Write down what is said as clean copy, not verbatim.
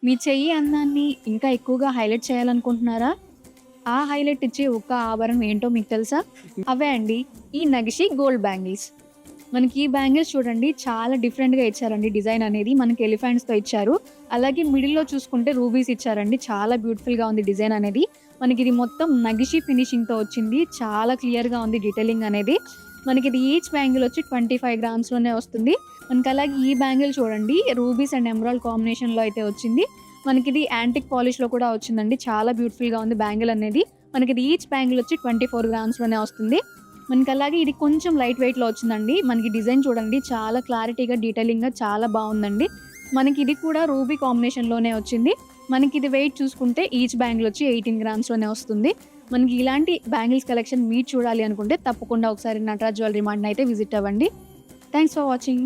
మీ చెయ్యి అందాన్ని ఇంకా ఎక్కువగా హైలైట్ చేయాలనుకుంటున్నారా? ఆ హైలైట్ ఇచ్చే ఒక్క ఆభరణం ఏంటో మీకు తెలుసా? అవే అండి ఈ నగిషి గోల్డ్ బ్యాంగిల్స్. మనకి ఈ బ్యాంగిల్స్ చూడండి చాలా డిఫరెంట్‌గా ఇచ్చారండి డిజైన్ అనేది. మనకి ఎలిఫెంట్స్‌తో ఇచ్చారు. అలాగే మిడిల్‌లో చూసుకుంటే రూబీస్ ఇచ్చారండి. చాలా బ్యూటిఫుల్‌గా ఉంది డిజైన్ అనేది. మనకిది మొత్తం నగిషి ఫినిషింగ్‌తో వచ్చింది. చాలా క్లియర్‌గా ఉంది డీటెయిలింగ్ అనేది. మనకిది ఈచ్ బ్యాంగిల్ వచ్చి 25 గ్రామ్స్‌లోనే వస్తుంది. మనకలాగే ఈ బ్యాంగిల్ చూడండి రూబీస్ అండ్ ఎమరాల్డ్ కాంబినేషన్‌లో అయితే వచ్చింది. మనకిది యాంటిక్ పాలిష్‌లో కూడా వచ్చిందండి. చాలా బ్యూటిఫుల్‌గా ఉంది బ్యాంగిల్ అనేది. మనకిది ఈచ్ బ్యాంగిల్ వచ్చి 24 గ్రామ్స్‌లోనే వస్తుంది. మనకలాగే ఇది కొంచెం లైట్ వెయిట్‌లో వచ్చిందండి. మనకి డిజైన్ చూడండి చాలా క్లారిటీగా, డీటెయిలింగ్‌గా చాలా బావుందండి. మనకిది కూడా రూబీ కాంబినేషన్‌లోనే వచ్చింది. మనకిది వెయిట్ చూసుకుంటే ఈచ్ బ్యాంగిల్ వచ్చి 18 గ్రామ్స్‌లోనే వస్తుంది. మనకి ఇలాంటి బ్యాంగిల్స్ కలెక్షన్ మీరు చూడాలి అనుకుంటే తప్పకుండా ఒకసారి నటరాజ్ జ్యువెలరీ మార్ట్‌నయితే విజిట్ అవ్వండి. Thanks for watching.